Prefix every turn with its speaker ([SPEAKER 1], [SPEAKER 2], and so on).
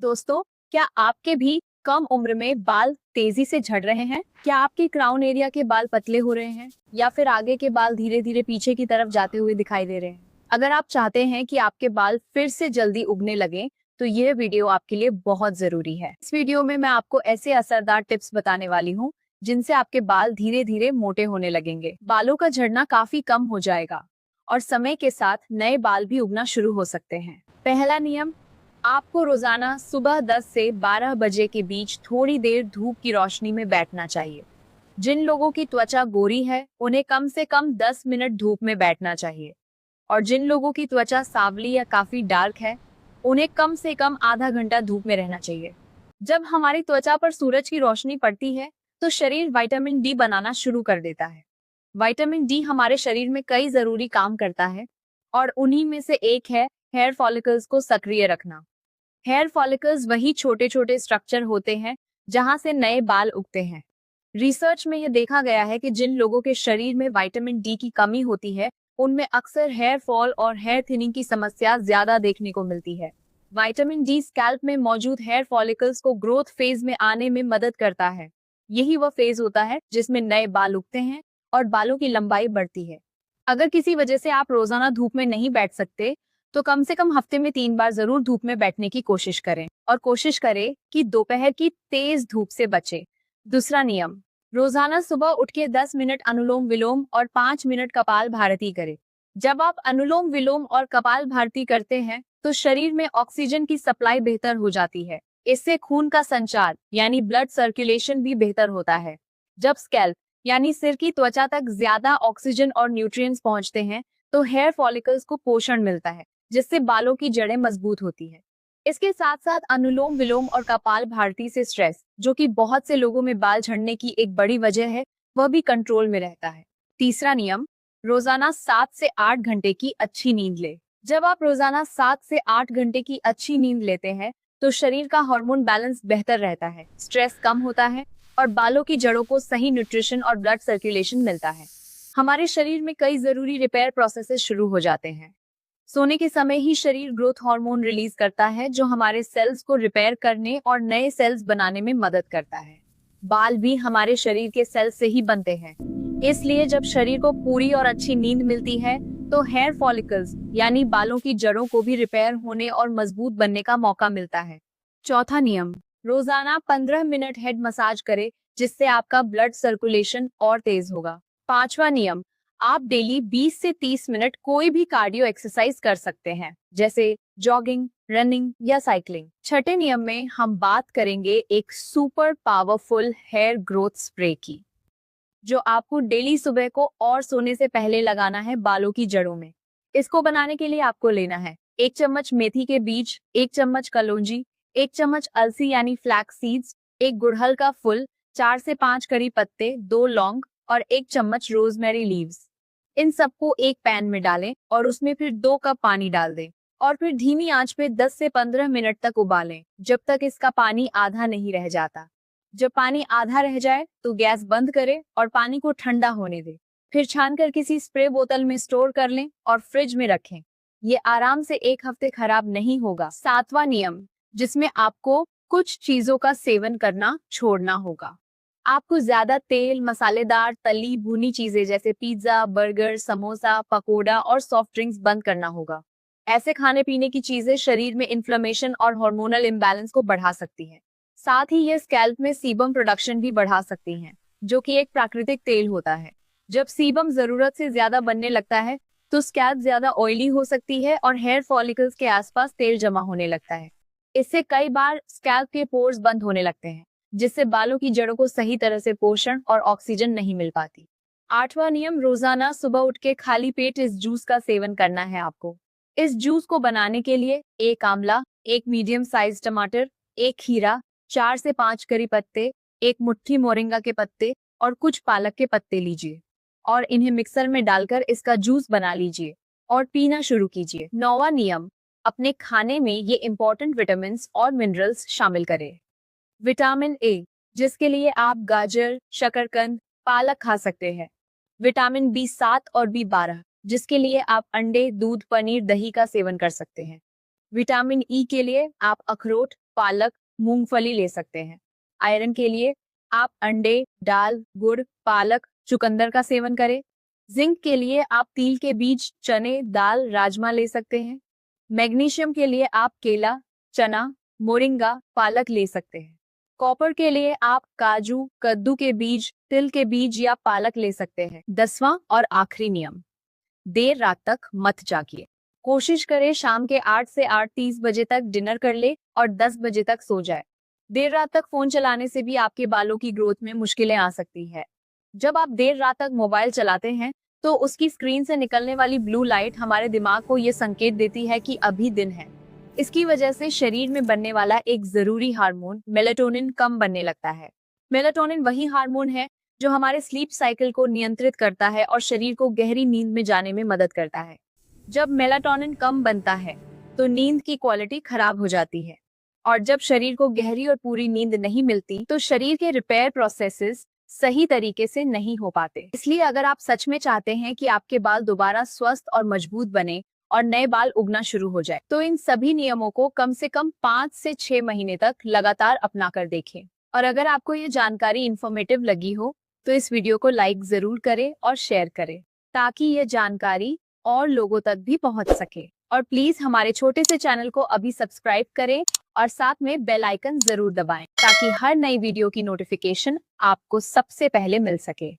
[SPEAKER 1] दोस्तों, क्या आपके भी कम उम्र में बाल तेजी से झड़ रहे हैं? क्या आपके क्राउन एरिया के बाल पतले हो रहे हैं या फिर आगे के बाल धीरे धीरे पीछे की तरफ जाते हुए दिखाई दे रहे हैं? अगर आप चाहते हैं कि आपके बाल फिर से जल्दी उगने लगे, तो यह वीडियो आपके लिए बहुत जरूरी है। इस वीडियो में मैं आपको ऐसे असरदार टिप्स बताने वाली हूँ जिनसे आपके बाल धीरे धीरे मोटे होने लगेंगे, बालों का झड़ना काफी कम हो जाएगा और समय के साथ नए बाल भी उगना शुरू हो सकते हैं। पहला नियम, आपको रोजाना सुबह 10 से 12 बजे के बीच थोड़ी देर धूप की रोशनी में बैठना चाहिए। जिन लोगों की त्वचा गोरी है, उन्हें कम से कम 10 मिनट धूप में बैठना चाहिए और जिन लोगों की त्वचा सांवली या काफी डार्क है, उन्हें कम से कम आधा घंटा धूप में रहना चाहिए। जब हमारी त्वचा पर सूरज की रोशनी पड़ती है, तो शरीर विटामिन डी बनाना शुरू कर देता है। विटामिन डी हमारे शरीर में कई जरूरी काम करता है और उन्हीं में से एक है हेयर फॉलिकल्स को सक्रिय रखना। हेयर फॉलिकल्स वही छोटे छोटे स्ट्रक्चर होते हैं जहां से नए बाल उगते हैं। रिसर्च में यह देखा गया है कि जिन लोगों के शरीर में विटामिन डी की कमी होती है, उनमें अक्सर हेयर फॉल और हेयर थिनिंग की समस्या ज्यादा देखने को मिलती है। विटामिन डी स्कैल्प में मौजूद हेयर फॉलिकल्स को ग्रोथ फेज में आने में मदद करता है। यही वह फेज होता है जिसमें नए बाल उगते हैं और बालों की लंबाई बढ़ती है। अगर किसी वजह से आप रोजाना धूप में नहीं बैठ सकते, तो कम से कम हफ्ते में 3 बार जरूर धूप में बैठने की कोशिश करें और कोशिश करें कि दोपहर की तेज धूप से बचें। दूसरा नियम, रोजाना सुबह उठ के 10 मिनट अनुलोम विलोम और 5 मिनट कपाल भारती करें। जब आप अनुलोम विलोम और कपाल भारती करते हैं, तो शरीर में ऑक्सीजन की सप्लाई बेहतर हो जाती है। इससे खून का संचार यानी ब्लड सर्कुलेशन भी बेहतर होता है। जब स्कैल्प यानी सिर की त्वचा तक ज्यादा ऑक्सीजन और न्यूट्रिएंट्स पहुंचते हैं, तो हेयर फॉलिकल्स को पोषण मिलता है, जिससे बालों की जड़ें मजबूत होती है। इसके साथ साथ अनुलोम विलोम और कपाल भारती से स्ट्रेस, जो कि बहुत से लोगों में बाल झड़ने की एक बड़ी वजह है, वह भी कंट्रोल में रहता है। तीसरा नियम, रोजाना 7 से 8 घंटे की अच्छी नींद ले। जब आप रोजाना 7 से 8 घंटे की अच्छी नींद लेते हैं, तो शरीर का हार्मोन बैलेंस बेहतर रहता है, स्ट्रेस कम होता है और बालों की जड़ों को सही न्यूट्रिशन और ब्लड सर्कुलेशन मिलता है। हमारे शरीर में कई जरूरी रिपेयर प्रोसेसेस शुरू हो जाते हैं। सोने के समय ही शरीर ग्रोथ हार्मोन रिलीज करता है, जो हमारे सेल्स को रिपेयर करने और नए सेल्स बनाने में मदद करता है। बाल भी हमारे शरीर के सेल्स से ही बनते हैं, इसलिए जब शरीर को पूरी और अच्छी नींद मिलती है, तो हेयर फॉलिकल्स यानी बालों की जड़ों को भी रिपेयर होने और मजबूत बनने का मौका मिलता है। चौथा नियम, रोजाना 15 मिनट हेड मसाज करें, जिससे आपका ब्लड सर्कुलेशन और तेज होगा। पांचवा नियम, आप डेली 20 से 30 मिनट कोई भी कार्डियो एक्सरसाइज कर सकते हैं, जैसे जॉगिंग, रनिंग या साइकिलिंग। छठे नियम में हम बात करेंगे एक super powerful hair growth spray की, जो आपको डेली सुबह को और सोने से पहले लगाना है बालों की जड़ों में। इसको बनाने के लिए आपको लेना है 1 चम्मच मेथी के बीज, 1 चम्मच कलौंजी, 1 चम्मच अलसी यानी फ्लैक्स सीड्स, 1 गुड़हल का फूल, 4 से 5 करी पत्ते, 2 लौंग और 1 चम्मच रोजमेरी लीव्स। इन सबको एक पैन में डालें और उसमें फिर 2 कप पानी डाल दें और फिर धीमी आंच पे 10 से 15 मिनट तक उबालें, जब तक इसका पानी आधा नहीं रह जाता। जब पानी आधा रह जाए, तो गैस बंद करें और पानी को ठंडा होने दें। फिर छानकर किसी स्प्रे बोतल में स्टोर कर लें और फ्रिज में रखें। ये आराम से 1 हफ्ते खराब नहीं होगा। सातवां नियम, जिसमें आपको कुछ चीजों का सेवन करना छोड़ना होगा। आपको ज्यादा तेल, मसालेदार, तली भुनी चीजें जैसे पिज्जा, बर्गर, समोसा, पकोड़ा और सॉफ्ट ड्रिंक्स बंद करना होगा। ऐसे खाने पीने की चीजें शरीर में इन्फ्लेमेशन और हार्मोनल इम्बैलेंस को बढ़ा सकती हैं। साथ ही ये स्कैल्प में सीबम प्रोडक्शन भी बढ़ा सकती हैं, जो कि एक प्राकृतिक तेल होता है। जब सीबम जरूरत से ज्यादा बनने लगता है, तो स्कैल्प ज्यादा ऑयली हो सकती है और हेयर फॉलिकल्स के आसपास तेल जमा होने लगता है। इससे कई बार स्कैल्प के पोर्स बंद होने लगते हैं, जिससे बालों की जड़ों को सही तरह से पोषण और ऑक्सीजन नहीं मिल पाती। आठवां नियम, रोजाना सुबह उठ के खाली पेट इस जूस का सेवन करना है आपको। इस जूस को बनाने के लिए 1 आंवला, 1 मीडियम साइज टमाटर, 1 खीरा, 4 से 5 करी पत्ते, 1 मुट्ठी मोरिंगा के पत्ते और कुछ पालक के पत्ते लीजिए और इन्हें मिक्सर में डालकर इसका जूस बना लीजिए और पीना शुरू कीजिए। 9वां नियम, अपने खाने में ये इंपॉर्टेंट विटामिन और मिनरल्स शामिल करें। विटामिन ए, जिसके लिए आप गाजर, शकरकंद, पालक खा सकते हैं। विटामिन बी7 और बी12, जिसके लिए आप अंडे, दूध, पनीर, दही का सेवन कर सकते हैं। विटामिन ई के लिए आप अखरोट, पालक, मूंगफली ले सकते हैं। आयरन के लिए आप अंडे, दाल, गुड़, पालक, चुकंदर का सेवन करें। जिंक के लिए आप तिल के बीज, चने, दाल, राजमा ले सकते हैं। मैग्नीशियम के लिए आप केला, चना, मोरिंगा, पालक ले सकते हैं। कॉपर के लिए आप काजू, कद्दू के बीज, तिल के बीज या पालक ले सकते हैं। 10वां और आखिरी नियम, देर रात तक मत जागिए। कोशिश करें शाम के 8 से 8:30 बजे तक डिनर कर ले और 10 बजे तक सो जाए। देर रात तक फोन चलाने से भी आपके बालों की ग्रोथ में मुश्किलें आ सकती है। जब आप देर रात तक मोबाइल चलाते हैं तो उसकी स्क्रीन से निकलने वाली ब्लू लाइट हमारे दिमाग को ये संकेत देती है कि अभी दिन है। इसकी वजह से शरीर में बनने वाला एक जरूरी हार्मोन मेलाटोनिन कम बनने लगता है। मेलाटोनिन वही हार्मोन है जो हमारे स्लीप साइकिल को नियंत्रित करता है और शरीर को गहरी नींद में जाने में मदद करता है। जब मेलाटोनिन कम बनता है तो नींद की क्वालिटी खराब हो जाती है और जब शरीर को गहरी और पूरी नींद नहीं मिलती तो शरीर के रिपेयर प्रोसेसेस सही तरीके से नहीं हो पाते। इसलिए अगर आप सच में चाहते हैं कि आपके बाल दोबारा स्वस्थ और मजबूत बने और नए बाल उगना शुरू हो जाए तो इन सभी नियमों को कम से कम 5 से 6 महीने तक लगातार अपना कर देखें। और अगर आपको ये जानकारी इंफॉर्मेटिव लगी हो तो इस वीडियो को लाइक जरूर करें और शेयर करें ताकि ये जानकारी और लोगों तक भी पहुंच सके। और प्लीज हमारे छोटे से चैनल को अभी सब्सक्राइब करें और साथ में बेल आइकन जरूर दबाएं ताकि हर नई वीडियो की नोटिफिकेशन आपको सबसे पहले मिल सके।